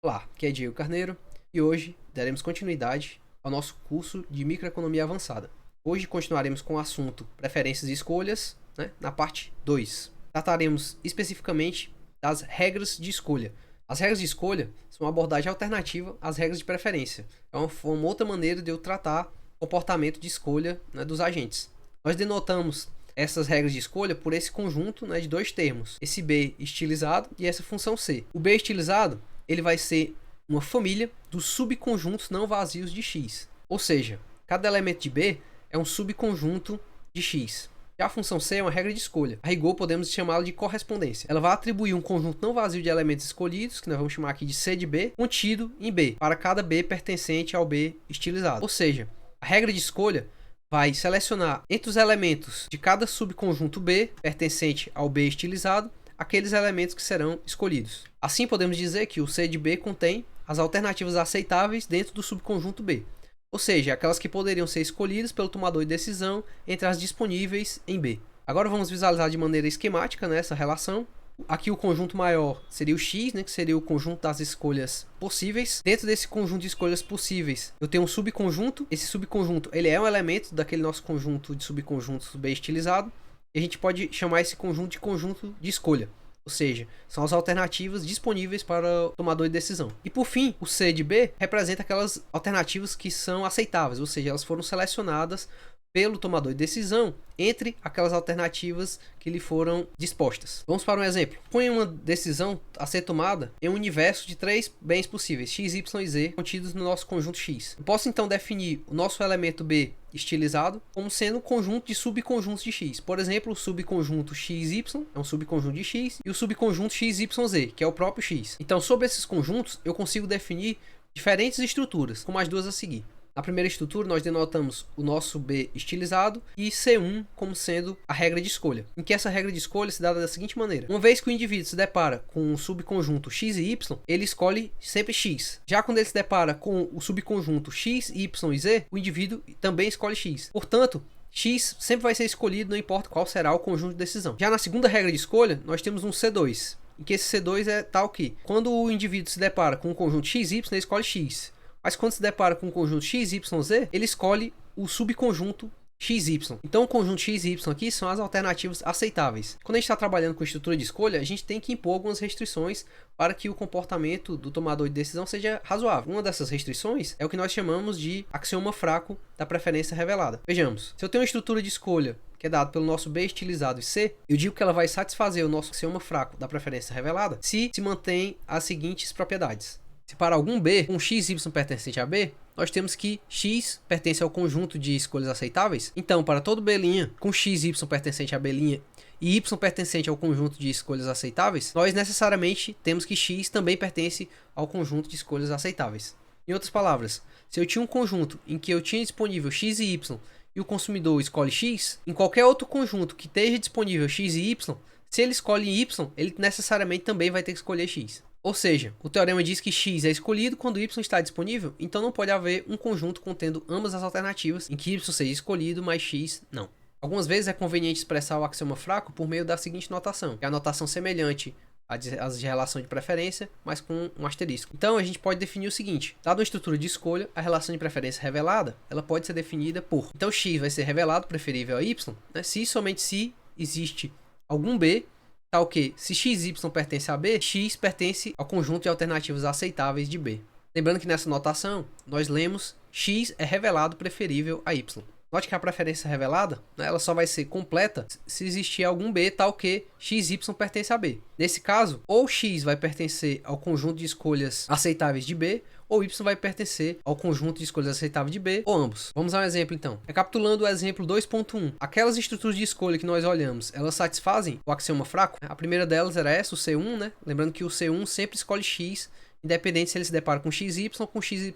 Olá, aqui é Diego Carneiro e hoje daremos continuidade ao nosso curso de Microeconomia Avançada. Hoje continuaremos com o assunto Preferências e Escolhas, na parte 2. Trataremos especificamente das regras de escolha. As regras de escolha são uma abordagem alternativa às regras de preferência. É uma outra maneira de eu tratar o comportamento de escolha, dos agentes. Nós denotamos essas regras de escolha por esse conjunto, de dois termos, esse B estilizado e essa função C. O B estilizado ele vai ser uma família dos subconjuntos não vazios de X. Ou seja, cada elemento de B é um subconjunto de X. Já a função C é uma regra de escolha. A rigor podemos chamá-la de correspondência. Ela vai atribuir um conjunto não vazio de elementos escolhidos, que nós vamos chamar aqui de C de B, contido em B, para cada B pertencente ao B estilizado. Ou seja, a regra de escolha vai selecionar entre os elementos de cada subconjunto B pertencente ao B estilizado aqueles elementos que serão escolhidos. Assim, podemos dizer que o C de B contém as alternativas aceitáveis dentro do subconjunto B, ou seja, aquelas que poderiam ser escolhidas pelo tomador de decisão entre as disponíveis em B. Agora vamos visualizar de maneira esquemática essa relação. Aqui o conjunto maior seria o X, que seria o conjunto das escolhas possíveis. Dentro desse conjunto de escolhas possíveis, eu tenho um subconjunto. Esse subconjunto ele é um elemento daquele nosso conjunto de subconjuntos B estilizado. E a gente pode chamar esse conjunto de escolha. Ou seja, são as alternativas disponíveis para o tomador de decisão. E por fim, o C de B representa aquelas alternativas que são aceitáveis, ou seja, elas foram selecionadas pelo tomador de decisão entre aquelas alternativas que lhe foram dispostas. Vamos para um exemplo. Põe uma decisão a ser tomada em um universo de três bens possíveis, x, y e z, contidos no nosso conjunto X. Eu posso então definir o nosso elemento B estilizado como sendo um conjunto de subconjuntos de X. Por exemplo, o subconjunto XY é um subconjunto de X e o subconjunto XYZ, que é o próprio X. Então, sobre esses conjuntos, eu consigo definir diferentes estruturas, como as duas a seguir. Na primeira estrutura, nós denotamos o nosso B estilizado e C1 como sendo a regra de escolha, em que essa regra de escolha se dá da seguinte maneira. Uma vez que o indivíduo se depara com um subconjunto X e Y, ele escolhe sempre X. Já quando ele se depara com o subconjunto X, Y e Z, o indivíduo também escolhe X. Portanto, X sempre vai ser escolhido, não importa qual será o conjunto de decisão. Já na segunda regra de escolha, nós temos um C2, em que esse C2 é tal que, quando o indivíduo se depara com um conjunto X e Y, ele escolhe X. Mas quando se depara com o conjunto x, y, z, ele escolhe o subconjunto XY. Então o conjunto x e y aqui são as alternativas aceitáveis. Quando a gente está trabalhando com estrutura de escolha, a gente tem que impor algumas restrições para que o comportamento do tomador de decisão seja razoável. Uma dessas restrições é o que nós chamamos de axioma fraco da preferência revelada. Vejamos, se eu tenho uma estrutura de escolha que é dado pelo nosso B estilizado e C, eu digo que ela vai satisfazer o nosso axioma fraco da preferência revelada se mantém as seguintes propriedades. Se para algum B, com x e y pertencente a B, nós temos que x pertence ao conjunto de escolhas aceitáveis. Então, para todo B' com x e y pertencente a B' e y pertencente ao conjunto de escolhas aceitáveis, nós necessariamente temos que x também pertence ao conjunto de escolhas aceitáveis. Em outras palavras, se eu tinha um conjunto em que eu tinha disponível x e y e o consumidor escolhe x, em qualquer outro conjunto que esteja disponível x e y, se ele escolhe y, ele necessariamente também vai ter que escolher x. Ou seja, o teorema diz que x é escolhido quando y está disponível, então não pode haver um conjunto contendo ambas as alternativas em que y seja escolhido, mas x não. Algumas vezes é conveniente expressar o axioma fraco por meio da seguinte notação, que é a notação semelhante às de relação de preferência, mas com um asterisco. Então a gente pode definir o seguinte: dada uma estrutura de escolha, a relação de preferência revelada, ela pode ser definida por. Então x vai ser revelado preferível a y, se e somente se existe algum b tal que, se xy pertence a B, x pertence ao conjunto de alternativas aceitáveis de B. Lembrando que nessa notação, nós lemos x é revelado preferível a y. Note que a preferência revelada, ela só vai ser completa se existir algum B tal que xy pertence a B. Nesse caso, ou x vai pertencer ao conjunto de escolhas aceitáveis de B, ou y vai pertencer ao conjunto de escolhas aceitáveis de B, ou ambos. Vamos a um exemplo então. Recapitulando o exemplo 2.1. Aquelas estruturas de escolha que nós olhamos, elas satisfazem o axioma fraco? A primeira delas era essa, o C1, Lembrando que o C1 sempre escolhe x, independente se ele se depara com xy ou com xyz.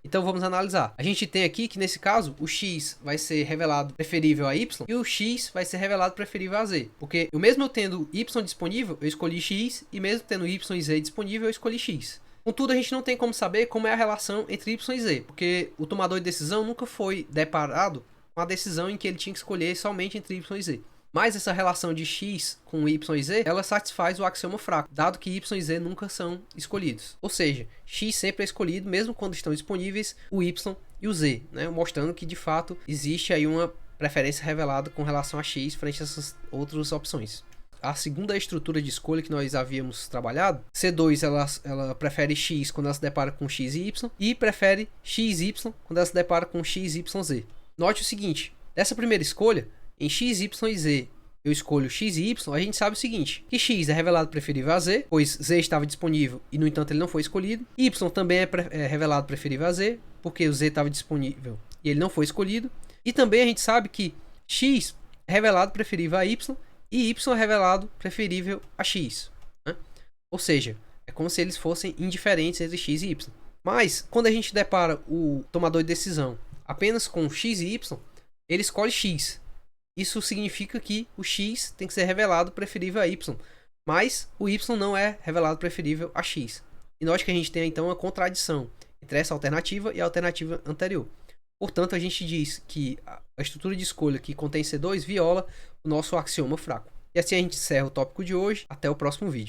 Então vamos analisar. A gente tem aqui que nesse caso o x vai ser revelado preferível a y e o x vai ser revelado preferível a z. Porque mesmo eu tendo y disponível, eu escolhi x, e mesmo tendo y e z disponível, eu escolhi x. Contudo, a gente não tem como saber como é a relação entre y e z, porque o tomador de decisão nunca foi deparado com a decisão em que ele tinha que escolher somente entre y e z. Mas essa relação de x com y e z, ela satisfaz o axioma fraco, dado que y e z nunca são escolhidos. Ou seja, x sempre é escolhido, mesmo quando estão disponíveis o y e o z, né? Mostrando que de fato existe aí uma preferência revelada com relação a x frente a essas outras opções. A segunda estrutura de escolha que nós havíamos trabalhado, C2 ela prefere x quando ela se depara com x e y, e prefere x e y quando ela se depara com x, y, z. Note o seguinte, dessa primeira escolha, em x, y e z, eu escolho x e y, a gente sabe o seguinte, que x é revelado preferível a z, pois z estava disponível e, no entanto, ele não foi escolhido. Y também é revelado preferível a z, porque o z estava disponível e ele não foi escolhido. E também a gente sabe que x é revelado preferível a y e y é revelado preferível a x. Né? Ou seja, é como se eles fossem indiferentes entre x e y. Mas, quando a gente depara o tomador de decisão apenas com x e y, ele escolhe x. Isso significa que o x tem que ser revelado preferível a y, mas o y não é revelado preferível a x. E nós que a gente tem então uma contradição entre essa alternativa e a alternativa anterior. Portanto, a gente diz que a estrutura de escolha que contém C2 viola o nosso axioma fraco. E assim a gente encerra o tópico de hoje. Até o próximo vídeo.